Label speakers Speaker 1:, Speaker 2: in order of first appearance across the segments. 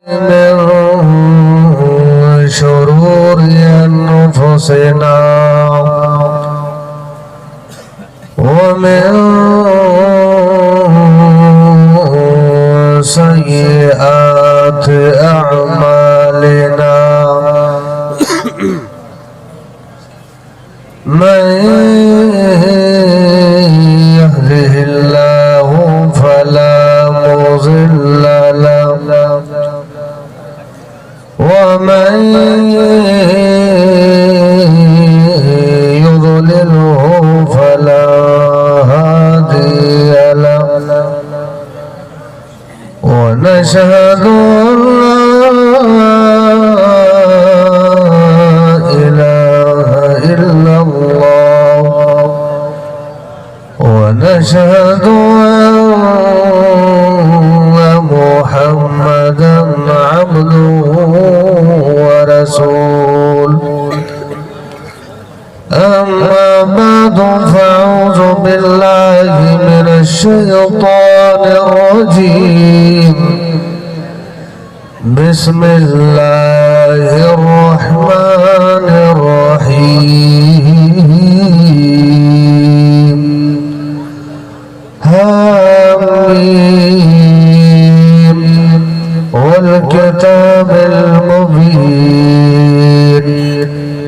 Speaker 1: من شرور أنفسنا ومن سيئات أعمالنا من يهده الله فلا مضل له ومن يضلله فلا هادي له ونشهد أن لا إله إلا الله ونشهد أن محمدا عبده ورسوله أما بعد فأعوذ بالله من الشيطان الرجيم بسم الله الرحمن الرحيم آمين والكتاب المبين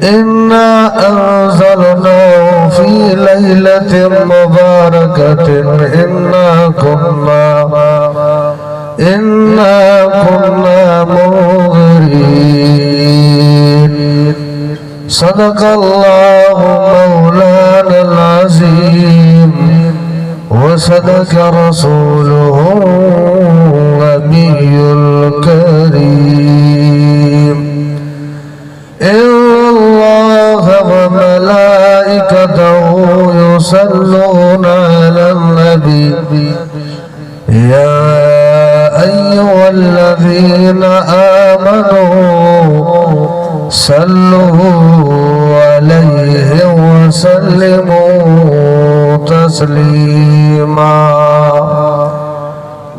Speaker 1: إنا أنزلناه في ليلة مباركة إنا كنا منذرين صدق الله مولانا العظيم وصدق رسوله النبي الكريم إن الله وملائكته يصلون على النبي يا أيها الذين آمنوا صلوا عليه وسلموا تسليما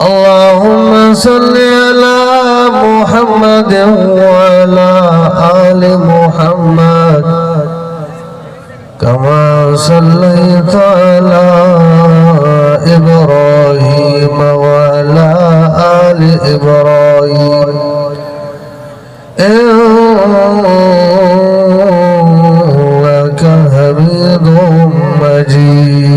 Speaker 1: اللهم صل على محمد وعلى آل محمد كما صليت على إبراهيم وعلى آل إبراهيم إنك حميد مجيد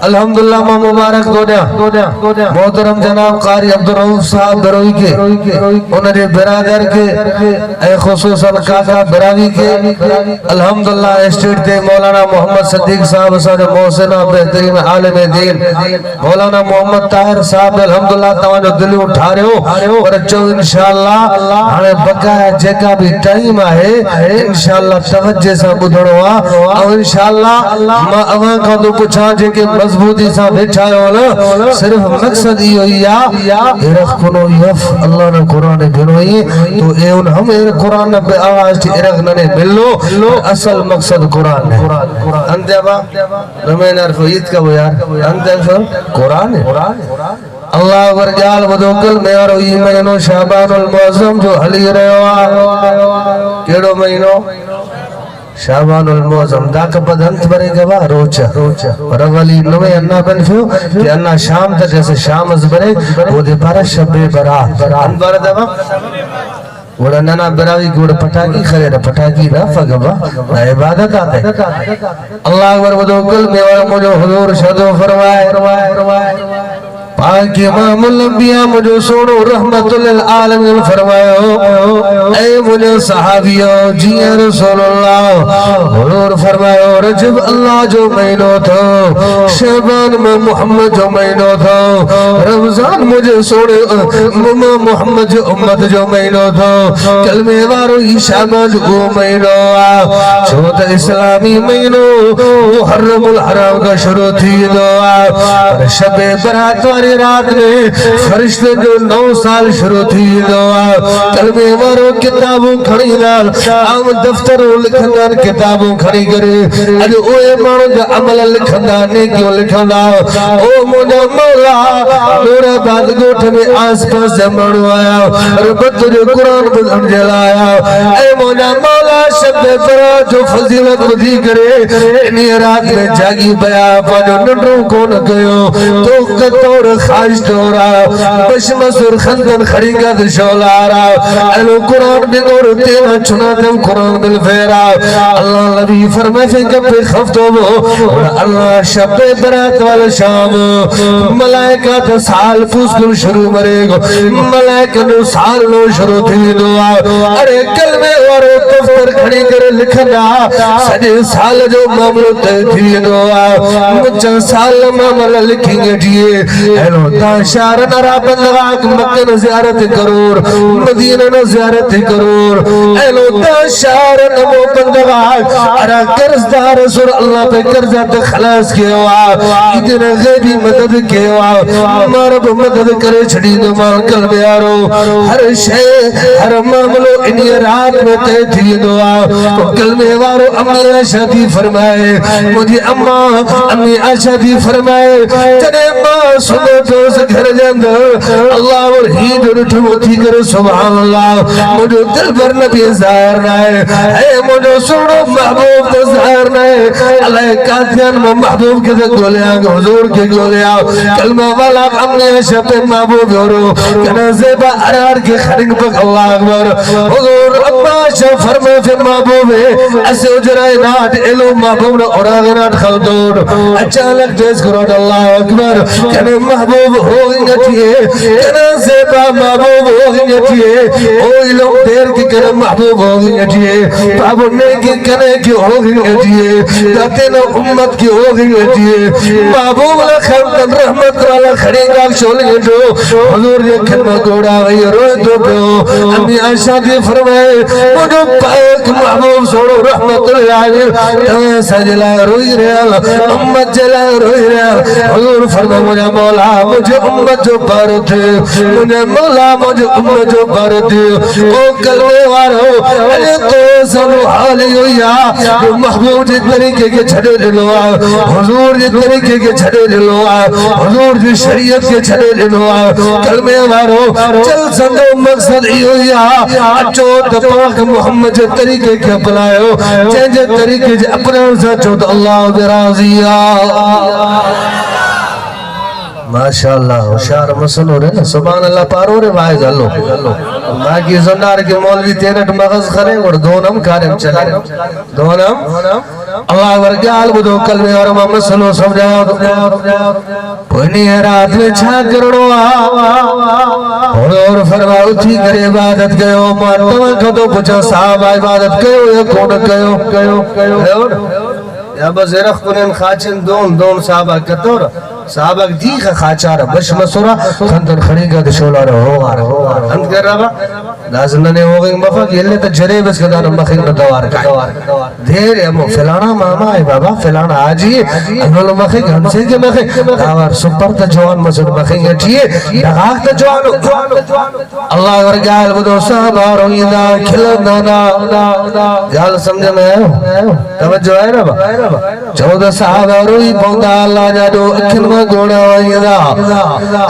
Speaker 1: الحمدللہ ماں مبارک دونیا محترم جناب قاری عبدالرؤف صاحب دروی کے انہوں نے برادر کے اے خصوصاً کاکا براوی کے الحمدللہ اسٹیٹ دے مولانا محمد صدیق صاحب ساڑھے محسنہ بہترین عالم دین مولانا محمد طاہر صاحب الحمدللہ توانو دلی اٹھا رہے ہو اور اچھو انشاءاللہ ہمیں بقایا جگہ بھی ٹائم آئے انشاءاللہ توجہ سا بدھڑوا اور انشاءاللہ ماں اوان کا دو پچھا جے کے مضبوطی سا بیٹھا ہے صرف مقصد ہی ہوئی ارخ کنو یف اللہ نے قرآن بھنوئی تو اے ان ہم قرآن بے آواز تھی ارخ ننے ملو اصل مقصد قرآن ہے انتے ابا رمین عرف عید کا وہ یار انتے قرآن ہے اللہ ورجال ودوکل میں اور مہینو شعبان المعظم جو حلی رہا کیڑو مہینو شعبان المعظم داک پد انت برے گوا روچا روالی نوے انہ بن فیو کہ انہ شام تا جیسے شام از برے وہ دے بارا شب برات ان بارا دوا وڑا نانا براوی گوڑ پٹاکی خریر پٹاکی نا فگوا نا عبادت آتے اللہ اکبر ودوکل میں اور مجھو حضور شدو فرمائے پاک امام الانبیاء مجھو سوڑو رحمت للعالمین فرمائے اے مجھے صحابیوں جی رسول اللہ حضور فرمائے رجب اللہ جو مہینو تھا شعبان میں محمد جو مہینو تھا رمضان مجھے سوڑے محمد جو امت جو مہینو تھا کلمے وارو شعبان جو مہینو چھوٹا اسلامی مہینو محرم الحرام کا شروع تھی دعا شب برات واری رات میں فرشتے جو 9 سال شروع تھی دعا کلمے وارو کتابوں کھڑی نال عام دفتروں لکھندان کتابوں کھڑی کرے اج اوے مانو جو عمل لکھندان نیکیوں لکھندان او مولا مولا نور آباد گوٹھ میں آس پاس سے مانو آیا ربط جو قرآن بدھن جلایا اے مولا مولا شب برات جو فضیلت بدھی کرے انہی رات میں جاگی بیا پانو ننڈوں کون گئیو تو کتور خواہش دورا بشمسور خندن خریگا دشولا را ایلو قرآن بگور تینا چنا دم قرآن بالفیرا اللہ نبی فرمائے فکر پہ خفتو بو اللہ شب برات والا شام ملائکہ تا سال پوس کر شروع مرے گو ملائکہ نو سال نو شروع تھی دعا ارے کلمے وارو دفتر کھڑی کر لکھنا سجے سال جو معاملو تھی دعا مجھا سال معاملہ لکھیں گے جیے ایلو دا شہر نرا بندغاک مکہ زیارت کرور مدینہ زیارت کرور ایلو دا شہر نمو بندغاک ارا قرضدار رسول اللہ پہ قرضات خلاص کیا ہوا اتنا غیبی مدد کیا ہوا مارب مدد کرے چھڑی دمال قلب یارو ہر شے ہر معاملو انہی رات میں تے تھی دعا تو قلب یارو امی عائشہ دی فرمائے مجھے امی عائشہ دی فرمائے جنے ماں سنو تو سے گھر جاندر اللہ اور ہی جو رٹھو تھی کر سبحان اللہ مجھو دل پر نبی ظاہر نائے اے مجھو سنو محبوب تو ظاہر نائے اللہ قادیان میں محبوب کے دے گولے آگا حضور کے گولے آگا کلمہ والا امنے شب محبوب یورو کنا زیبا ارار کے خرنگ پک اللہ اکبر حضور اما شب فرمے فی محبوب ایسے اجرائے نات علو محبوب نے اراغ نات خلدور اچانک جیس کرو اللہ اکبر کنا محبوب ہوگی گٹھئے کنا زیبا محبوب ہوگی گٹھئے اوہی لوگ دیر کی کنا محبوب ہوگی گٹھئے پابنے کی کنے کی ہوگی گٹھئے داتینا امت کی ہوگی گٹھئے محبوب لکھن رحمت والا خریگا شولی جو حضور یہ کلمہ گوڑا گئی روئے تو پیو امی عائشہ دی فرمائے مجھو پاک محبوب سوڑو رحمت اللہ علیہ تمہیں سجلہ روئی رہا امت جلہ روئی رہا حضور فرمائے مجھے مولا مجھے امت جو پر تھے مجھے مولا مجھے امت جو پر تھے او کلوے وارو اے تو سنو حالی ہویا محبوب جی طریقے کے چھڑے للوا حضور جی طریقے کے چھڑے للوا حضور جی شریعت کے چھڑے للوا کلمے وارو چل سنو مقصد ہی ہویا اچھو دپاک محمد جی طریقے کے اپنائیو جن جی طریقے جی اپنے سچو تو اللہ دے راضیہ ماشاءاللہ ہوشیار مسل ہو رہے نا سبحان اللہ پارو رہے وائز اللہ باقی زندار کے مولوی تینٹ مغز کریں اور دونم کارم چلیں دونم اللہ ورگال بدو قلبِ اور مسلو سمجھا کوئی نہیں ہے رات میں چھا کرڑو اور فرماؤ تھی کرے عبادت گئے ہو مانتوہ کھتو پچھا صحابہ عبادت گئے ہو یا کون گئے ہو یا بزرخ کنن خاچن دون صحابہ کتور صحابہ دیخ خاچارا بش مسورا خندن خڑی کا دشولا رہا ہند کر رہا لازننے ہو گئی مفاق یہ لیتا جرے بس کدانا مخیر ندوار کا دیر امو فلانا ماما ہے بابا فلانا آجیے انہوں مخیر ہم سے کے مخیر داوار سپر تا جوان مسور مخیر اٹھیے دغاق تا جوانو اللہ ورگال بدو صحابہ رویدہ کھلندانا گال سمجھے میں آئے توجہ ہے ربا چودہ صحابہ روی پوندا اللہ جادو اکھن میں گوڑا وائیدہ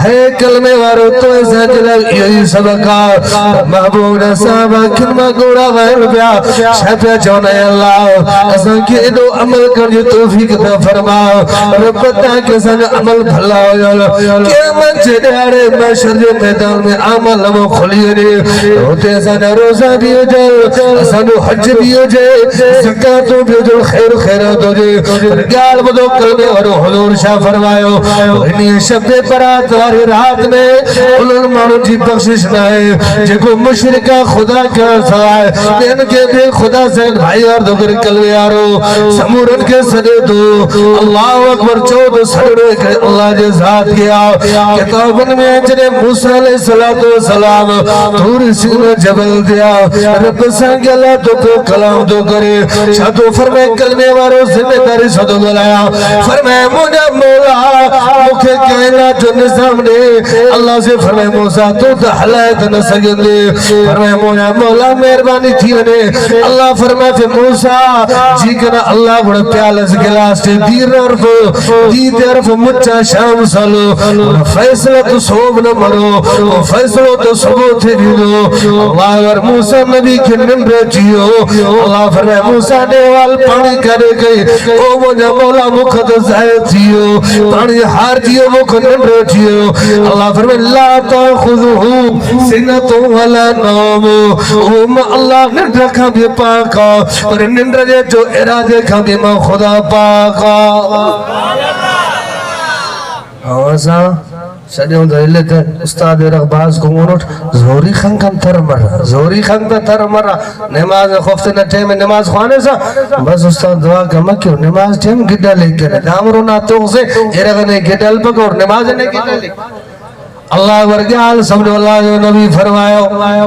Speaker 1: ہے کلمے وارو تو ایسا جلب یہی سبقا محبوب نے صحابہ اکھن میں گوڑا وائر بیا شفیہ چونا اللہ ایسا کہ ادو عمل کر جو توفیق تا فرماؤ ربتا کے سنگ عمل بھلا ہو جاؤ کہ من چڑھارے محشر جو میدان میں عمل نمو خلیے نے ہوتے ایسا روزہ بھی ہو جائے ایسا حج بھی ہو جائے زکاة بھی ہو جائے خیرات ہو جائے رگال بدو قلبے اور حضور شاہ فرمائیو انہی شب برات واری رات میں انہوں مانو جی بخشش نائے جکو مشرکہ خدا کا سوائے بین کے بھی خدا سے بھائی اور دوگر قلبے آرو سمورن کے صدے دو اللہ اکبر چود سڑے کہ اللہ جے ذات کیا کتابن میں جنہیں موسیٰ علیہ السلام تور سینہ جبل دیا رب سانگ اللہ تو کو کلام دو کرے شاہ تو فرمائے کلمے وارو ذمہ داری صدو گلایا فرمائے مجھے مولا مکھے کائنات جو نظام دے اللہ سے فرمائے موسیٰ تو تحلائت نہ سکن دے فرمائے مجھے مولا مہربانی تھی انہیں اللہ فرمائے پھر موسیٰ جی کنا اللہ بڑا پیالس گلاس تے دیر عرف دید عرف مچا شام سالو فیصلہ تو صوب نہ مرو فیصلہ تو صبح تھے دیدو اللہ اور موسیٰ نبی کے نمبر چیو اللہ فرمائے موسیٰ دیوال پانی کرے گئی او مجھے مولا مکھت زائد تھیو پانی ہار جیو مکھت نمبر چیو اللہ فرمائے لا تاخذہو سنتو ولا نومو اوم اللہ نندر کھا بھی پاکا اور نندر جے جو ارادے کھا بھی ماں خدا پاکا آوازا سجھوں دے لیتے استاد رغباز کو منوٹ زوری خنکم تر مرہ زوری خنکم تر مرہ نماز خفت نہ ٹھے میں نماز خوانے سا بس استاد دعا کما کیوں نماز ٹھے میں گڈا لے کے دامرو نہ تو سے ارغنے گڈا لپک اور نماز نے گڈا لے اللہ ورگال سمجھو اللہ جو نبی فرمایا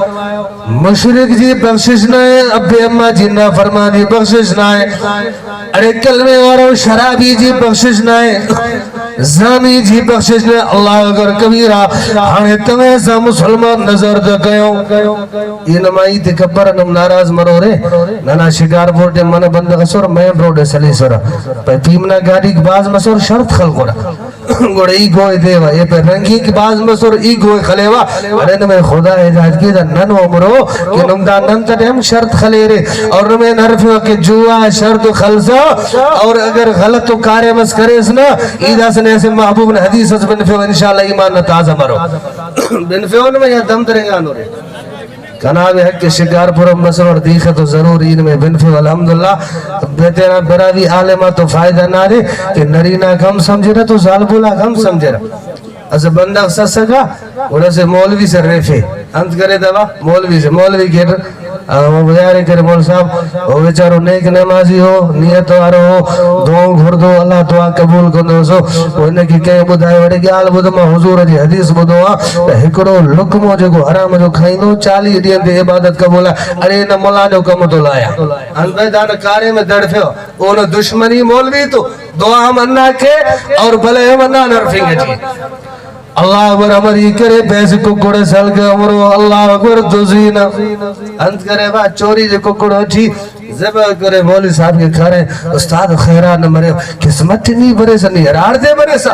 Speaker 1: مشرک جی بخشش نائے ابی اممہ جی نہ فرمانی بخشش نائے ارے کلمے وارو شرابی جی بخشش نائے زانی جی بخشش نائے اللہ اگر کبیرہ ہانے تمہیں سا مسلمان نظر دکھائیوں یہ نمائی تکبر نم ناراض مرو رے نانا شکار بورٹے من بند غصور مین روڈے سلی سورا پہ پیمنا گاڑی کی باز مسور شرط خلق ہو رہا گوڑے ای گوئے دیوا یہ پہ رنگی کی باز مسور ای گوئے خلیوا ارے نمیں خدا ہدایت کی دا نن عمرو کہ نم دا نن تا ہم شرط خلے رے اور نمیں نرفیو کہ جوا شرط خلصا اور اگر غلط تو کارے مس کرے اسنا ایدہ سنے سے محبوب نے حدیث اس بنفیو انشاءاللہ ایمان نہ تازہ مرو بنفیو نمیں یا دم ترنگانو رے کناب حق کے شکار پر مسل اور دیکھے تو ضرور ان میں بنفی والحمدللہ بیتینا براوی عالمہ تو فائدہ نہ دے کہ نرینہ کم سمجھے رہا تو ظالبولا کم سمجھے رہا اسے بندہ سسکا اور اسے مولوی سے ریفے انت کرے دوا مولوی کے وہ بیارے کرے مول صاحب وہ بیچارو نیک نمازی ہو نیت وارو ہو دعاوں گھر دو اللہ دعا قبول کندو سو وہ انہیں کی کہیں بدھائے وڑے گیال بدھما حضور جی حدیث بدھوا ہکڑو لکمو جو کو حرام جو کھائیں دو 40 دین دے عبادت قبولا ارے نہ ملا جو کم تو لایا انبے دانا کارے میں دڑ پھو انہوں دشمنی مولوی تو دعا ہم انہ کے اور بلے ہم انہ نرفیں گے جی اللہ اکبر امری کرے پیسے ککڑے سل کے امرو اللہ اکبر دوزینہ انت کرے با چوری جے ککڑ اٹھی زبا کرے مولی صاحب کے کھارے استاد خیران مرے قسمت نہیں برے سا نہیں ارار دے برے سا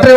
Speaker 1: 2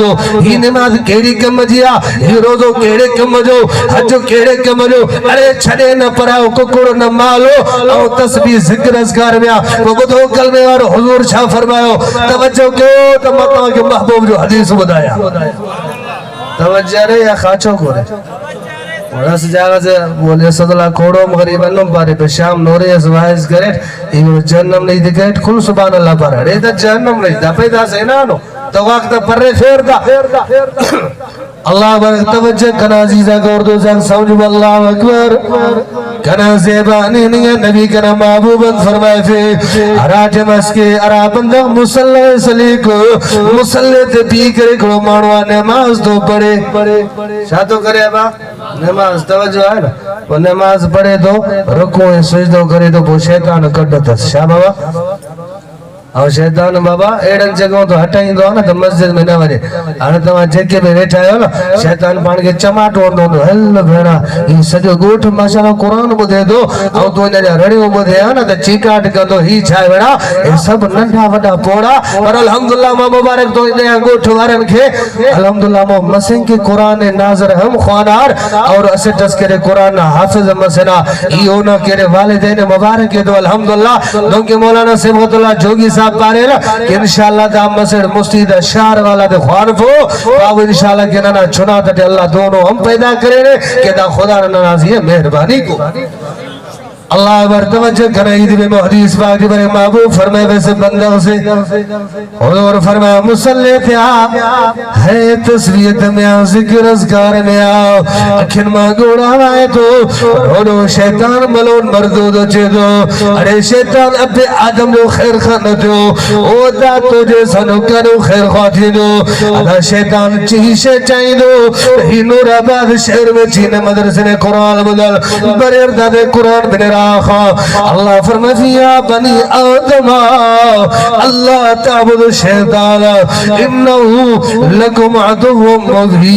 Speaker 1: بدو ہی نماز کیڑی کم جیا ہی روزو کیڑے کم جو حج کیڑے کم جو ارے چھڑے نہ پراؤ ککڑ نہ مالو او تسبیح ذکر اذکار میں وہ بدو کلمے اور حضور شاہ فرماؤ توجہ کیوں تو مطلع کے محبوب جو حدیث بدایا توجہ رہے یا خاچوں کو رہے رس جاگا سے بولے صد اللہ کوڑوں مغریبنوں پارے پہ شام نورے ازوائز گریٹ یہ جہنم نہیں دکھائیٹ کھل سبحان اللہ پارا رہے تا جہنم نہیں دا پیدا سینانو تو وقت پر رہے پھیر دا اللہ برک توجہ کنا عزیزہ گوردو زن سمجھو اللہ اکبر کنا زیبانی نہیں نبی کنا محبوبت فرمائے فی اراج مسکے ارا بندہ مسلح سلیق مسلح تے پی کرے کھڑو مانوہ نماز تو پڑے شاہ تو کرے ابا نماز توجہ ہے نا وہ نماز پڑھے تو رکویں سجدوں کرے تو وہ شیطان کڑتا شاہ بابا اور شیطان بابا ایڈن جگہوں تو ہٹائیں دو نا تو مسجد میں نہ ورے آنے تو وہاں جگہ میں بیٹھا ہے نا شیطان پان کے چماٹ ہوندو دو ہل بھیڑا یہ سجو گوٹ ماشاءاللہ قرآن بدے دو اور تو انہیں رڑیوں بدے ہے نا تو چیکاٹ کر دو ہی چھائے بیڑا یہ سب ننڈا وڈا پوڑا اور الحمدللہ ماں مبارک تو انہیں گوٹ وارن کے الحمدللہ ماں مسنگ کی قرآن ناظر ہم خوانار اور اسے تذکر قرآن حافظ مسنا یہ ہونا کہنے والدین مبارک ہے تو الحمدللہ دونکہ مولانا سبغت اللہ جوگی صاحب پارے نا کہ انشاءاللہ دا مسجد مستید شہر والا دے خوانفو باو انشاءاللہ کہ نانا چنا تے اللہ دونوں ہم پیدا کرے کہ دا خدا نازی ہے مہربانی کو اللہ بر توجہ کرائید میں حدیث پاک بر محبوب فرمائے ویسے بندہ سے حضور فرمایا مسلح تھے آپ ہے تصویت میں آؤ ذکر اذکار میں آؤ اکھن ماں گوڑا آئے تو رونو شیطان ملون مردود چے دو ارے شیطان اب آدم جو خیر خانہ دو او دا تو جیسا نکانو خیر خواتی دو ادا شیطان چیشے چاہی دو ہی نور آباد شہر میں چین مدرسے نے قرآن بدل بریر دادے قرآن بنیر اللہ فرمائے فیا بنی آدم اللہ تعبد الشیطان انہو لکم عدو مبین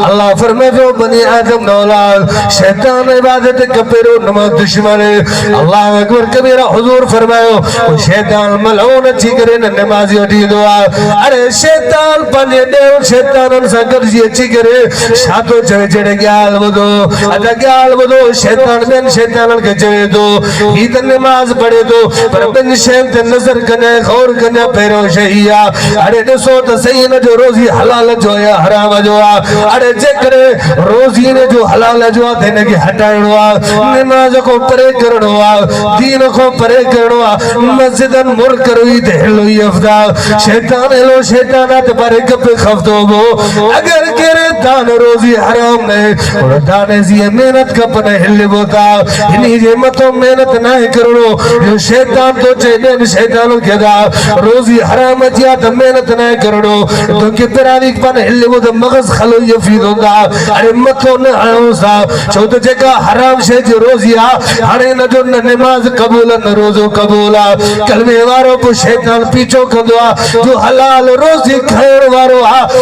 Speaker 1: اللہ فرمائے فیا بنی آدم نولاد شیطان عبادت کپیرو نمت دشمنے اللہ اکبر کبیرہ حضور فرمائے شیطان ملعون اچھی کرے نمازی اٹھی دعا ارے شیطان پنے دیو شیطان انسا کرجی اچھی کرے شاتو چوے چڑے گیال بدو ادا گیال بدو شیطان بین شیطان کے چڑے دو ہی تن نماز پڑھے دو پر بین شیطان نظر کنے خور کنے پیرو شہیہ ارے نسو تا سینا جو روزی حلال جو یا حرام جو ارے جکرے روزی نے جو حلال جو دینے کی ہٹائنوا نماز کو پرے کرنوا دین کو پرے کرنوا مسجدن مر کروی دہلوی افدا شیطان ہلو شیطانات پرے کپ خفتو بو اگر کرے دان روزی حرام نے اور دانے زی محنت کا پنہ ہلے بوتا انہی جے متو محنت نہ کرنو جو شیطان تو چیدین شیطانوں کے دا روزی حرام جیا تا محنت نہ کرنو تو کہ پراوی پنہ ہلے بوتا مغز خلو یفید ہوتا ارے متو نہ آؤسا چھوٹا جگہ حرام شے جو روزی ہرے نہ جو نماز قبولا نہ روزو قبولا کلمے وارو کو شیطان پیچھو کندوا جو حلال روزی خیر وارو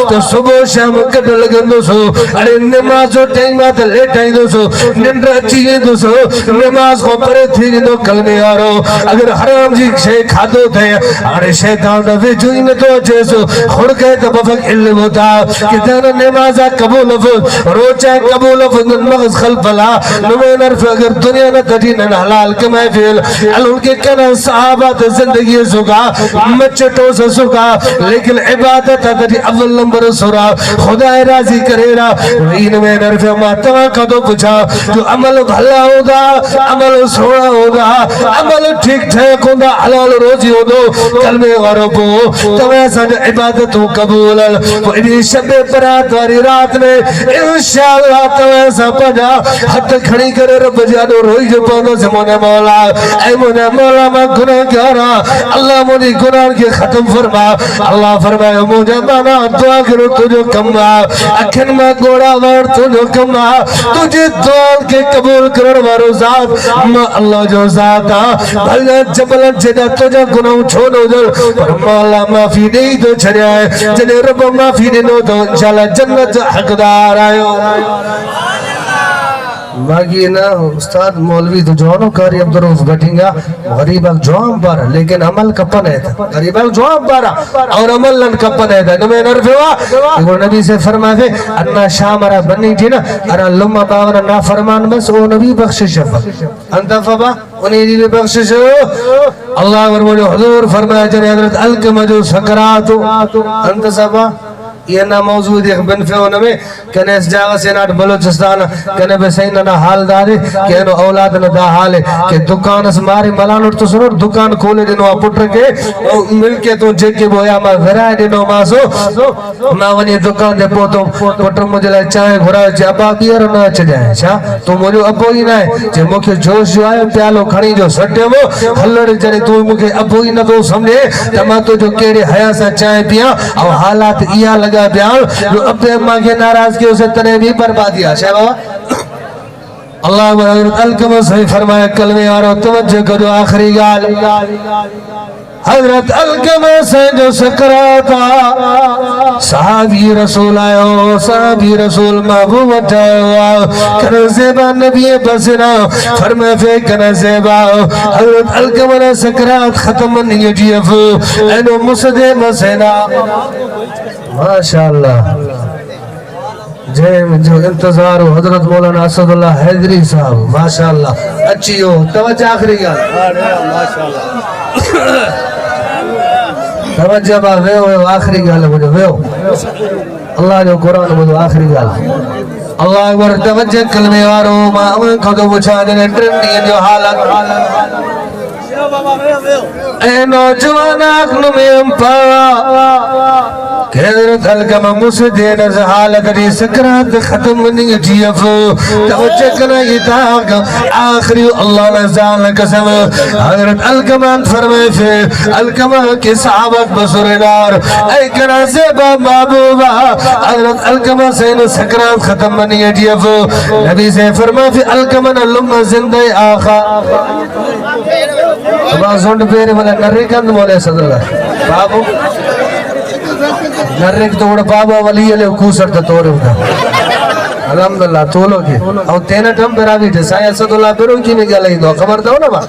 Speaker 1: تو صبح شام کٹ لگندو سو ارے نماز جو ٹائمات لیٹ آئی دو سو نندر چیئے دو سو نماز کو پرے تھی دو کلمے آرو اگر حرام جی شے کھادو تھے ارے شیطان دفع جو انہیں تو اچھے سو خود کہے تو بفق علم ہوتا کہ تینا نمازہ قبول افض روچہ قبول افض مغز خلف اللہ نمین عرف اگر دنیا نہ تجین حلال کے محفل علم کے کنا صحابات زندگی سکا مچٹو سے سکا لیکن عبادت تجی اول نمبر سورا خدا راضی کرے را وین میں نرف ما توقع تو پچھا جو عمل بھلا ہوگا عمل سوڑا ہوگا عمل ٹھیک ٹھیک ہوگا حلال روزی ہو دو کلمے غربو تو ایسا عبادت ہو قبول وہ انہی شب برات واری رات میں انشاءاللہ تو ایسا پڑھا حد کھڑی کرے رب جانو روئی جو پانا سے مونے مولا اے مونے مولا میں گناہ کیا اللہ مجھے گناہ کے ختم فرما اللہ فرمائے مجھے مانا دعا کرو تجھو کما اکھن میں گوڑا وار تجھو کما تجھے دعا کے قبول کرن وارو ذات ما اللہ جو ذاتا بھلا جبلا جدا تجھا گناہ چھوڑو جل پر مولا معافی نہیں تو چھڑیا ہے جنہیں رب معافی نہیں تو انشاءاللہ جنت حقدار آئے باقی نا استاد مولوی تو جوانو کاری عبدالروف بٹھنگا غریب اک جوان پارا لیکن عمل کپن ہے تھا غریب اک جوان پارا اور عمل لن کپن ہے تھا نمیں نرف ہوا وہ نبی سے فرمائے انا شام ارہ بنی تھی نا ارہ لما باورا نا فرمان بس او نبی بخشش شفا انتا فبا انہیں جی بخشش اللہ ورمجھو حضور فرمائے جنہیں حضرت الکم جو سکراتو انتا سبا یہ نا موضوع دیکھ بنفعون میں کہنے اس جاگہ سے ناٹ بلوچستان کہنے بسین نا حال دارے کہنے اولاد نا دا حال ہے کہ دکان اس مارے ملانوٹ تو سنور دکان کھولے دنو پٹر کے مل کے تو جگ کے بویا ما گھرائے دنو ماسو ما ونی دکان دے پوتوں پٹر مجھے لائے چاہیں گھرائے چاہ ابا بیار نہ اچھ جائیں شاہ تو مجھے ابو ہی نہ ہے چاہ مکھے جوش جو آئے پیالو کھڑی جو سٹے وہ ہلڑ جنے تو مکھے ابو ہی نہ تو سمجھے تمہا تو جو کیڑے حیاء سا چاہیں پیا اور حالات ایا لگا بیان جو اب اماں کے ناراض کے اسے تنے بھی بربادیا شاہ بابا اللہ حضرت الکم صحیح فرمایا کلمے آرہو توجہ کرو آخری گال حضرت الکم سے جو سکراتا صحابی رسول آئے ہو صحابی رسول محبوب اٹھائے ہوا کنا زیبا نبی بسنا فرمائے فے کنا زیبا حضرت الکم نے سکرات ختم نہیں جیف اینو مسدے مسینا ماشاءاللہ جو انتظار ہو حضرت مولانا اسد اللہ حیدری صاحب ماشاءاللہ اچھی ہو توجہ آخری گا توجہ با ویو آخری گا ویو اللہ جو قرآن مجھو آخری گا اللہ اکبر توجہ کلمے وارو ما امن کھو بچا جنے ٹرنڈی جو حالت اے نوجوان اکھنو میں امپا کہ حضرت الکم مسدین از حالت دی سکرات ختم نہیں جیف توجہ کنا یہ تاک آخری اللہ نزال قسم حضرت الکم فرمائے فی الکم کے صحابت بسردار اے کنا زیبا محبوبہ حضرت الکم سے سکرات ختم نہیں جیف نبی سے فرمائے فی الکم لم زندہ آخا ابا زنڈ پیرے والا نرکند مولے صدر اللہ بابو نرک توڑ بابا ولی علیہ کوسر تا توڑے ہوتا الحمدللہ تولو کی او تینا ٹھم پر آگئی تھے سائے اسد اللہ پیروں کی میں گیا لئی دو خبر دو نا با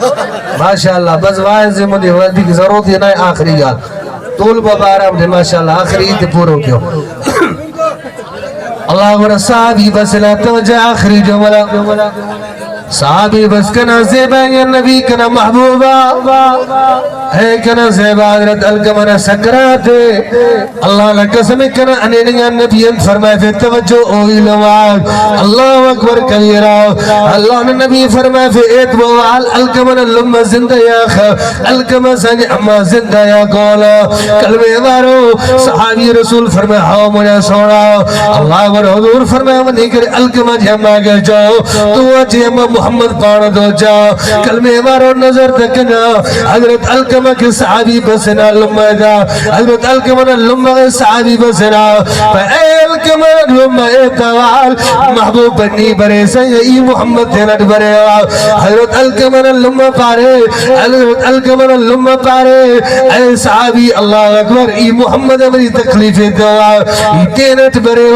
Speaker 1: ماشاءاللہ بس وائن سے مجھے وردی کی ضرورت یہ نائے آخری گال طول بابا رہا مجھے ماشاءاللہ آخری تے پورو کیوں اللہ ورہ صحابی بسلا توجہ آخری جو ملا صحابی بس کنا زیبا یا نبی کنا محبوبہ ہے کنا زیبا حضرت الکمنا سکرات اللہ لقسم کنا انیلنگا نبی فرمائے فی توجہ اوہی لواق اللہ اکبر کبیرہ اللہ نے نبی فرمائے فی اعتبوال الکمنا لما زندہ یا خواہ الکمنا سنگ اما زندہ یا قولا کلمہ بارو صحابی رسول فرمائے ہاں مجھے سوڑا اللہ اکبر حضور فرمائے منی کرے الکمنا جہما گر جاؤ تو اچھی اما محمد پانا دو جا کلمے مارو نظر تکنا حضرت الکمہ کے صحابی بسنا لمہ دا حضرت الکمہ لمہ کے صحابی بسنا اے الکمہ لمہ اتوال محبوب بنی برے سیئی محمد تینٹ برے حضرت الکمہ لمہ پارے حضرت الکمہ لمہ پارے اے صحابی اللہ اکبر ای محمد امری تکلیف دوا ای تینٹ برے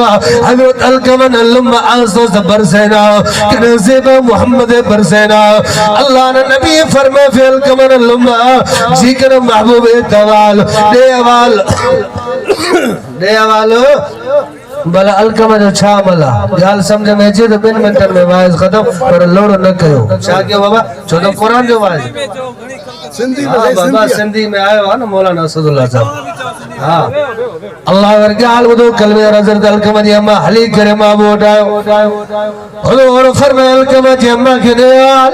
Speaker 1: حضرت الکمہ لمہ آسو زبر سینا کہ زیبا محمد برسینا اللہ نے نبی فرمائے فی الکمن اللمہ جیکر محبوب اتوال دے اوال بلا الکمہ جو چھا ملا گال سمجھے میں جید بن منٹر میں وائز ختم پر لوڑو نہ کہو چھا کیا بابا چھوٹو قرآن جو وائز سندھی میں آئے ہوا نا مولانا اسد اللہ صاحب ہاں اللہ ورگال ودو کلمہ رضرد الکمہ دی امہ حلی کرے معبود آئے حضور فرمائے الکمہ دی امہ کے نیال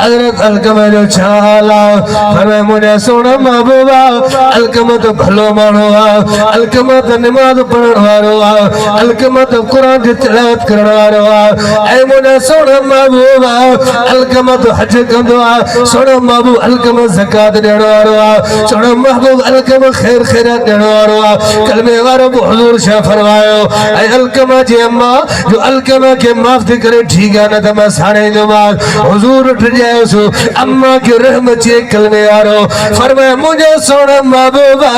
Speaker 1: حضرت الکمہ جو چھالا فرمائے مجھے سونا محبوبہ الکمہ تو بھلو مانوا الکمہ تو نماز پڑھنواروا الکمہ تو قرآن دی تلاوت کرنواروا اے مجھے سونا محبوبہ الکمہ تو حج کندوا سونا محبوب الکمہ زکاة دیڑواروا سونا محبوب الکمہ خیر خیرات دیڑواروا کلمے وارو کو حضور شاہ فرمایا اے الکما جی اماں جو الکما کے معاف دے کرے ٹھیک ہے نا تمہیں ساڑھے جو بعد حضور اٹھ جائے سو اماں کی رحمت چے کلمے وارو فرمایا مجھے سونا محبوبہ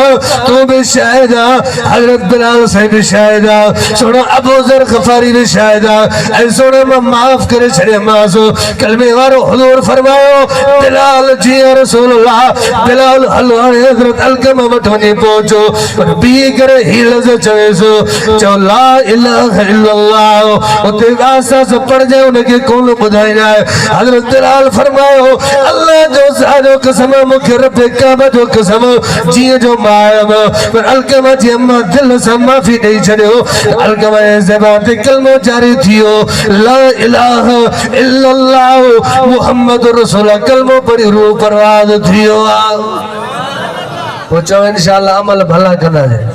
Speaker 1: تو بھی شاہدہ حضرت بلال صاحب بھی شاہدہ سونا ابو ذر غفاری بھی شاہدہ اے سونا میں معاف کرے چھڑے ماسو کلمے وارو حضور فرمایا بلال جی رسول اللہ بلال حلوانے حضرت الکما بٹھونے پہنچو پر بھی کرے ہی لزے چوے سو جو لا الہ الا اللہ اتے واسا سے پڑھ جائے انہیں کے کون بدھائی جائے حضرت بلال فرمایا اللہ جو سادو قسم مکہ رب کعبہ جو قسم جی جو مائم پر الکما جی اممہ دل سے معافی نہیں چھڑے ہو الکما زبان تے کلمہ جاری تھیو لا الہ الا اللہ محمد رسول کلمہ پڑی روح پرواز تھیو پوچھو انشاءاللہ عمل بھلا کرنا ہے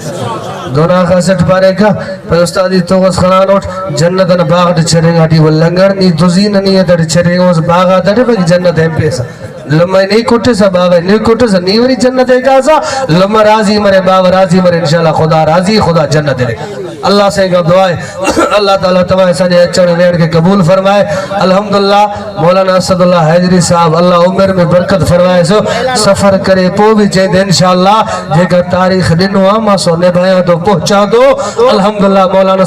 Speaker 1: دونا کا سٹ پارے کا پر استادی توغس خلان اٹھ جنت ان باغ ڈ چھرے گا ٹی وہ لنگر نی دوزین نہیں ہے چھرے گا اس باغ آتا ہے کہ جنت ہے پیسا لما نہیں کٹے سا باغ ہے نہیں کٹے سا نہیں وری جنت ہے کہا سا لما راضی مرے باغ راضی مرے انشاءاللہ خدا راضی خدا جنت ہے اللہ سے کا دعائے اللہ تعالیٰ تمہیں سنے اچھڑ ویڑ کے قبول فرمائے الحمدللہ مولانا اسد اللہ حیدری صاحب اللہ عمر میں برکت فرمائے سو سفر کرے پو بھی چاہتے انشاءاللہ جے کا تاریخ دن ہوا ما سو نبھایا تو پہنچا دو الحمدللہ مولانا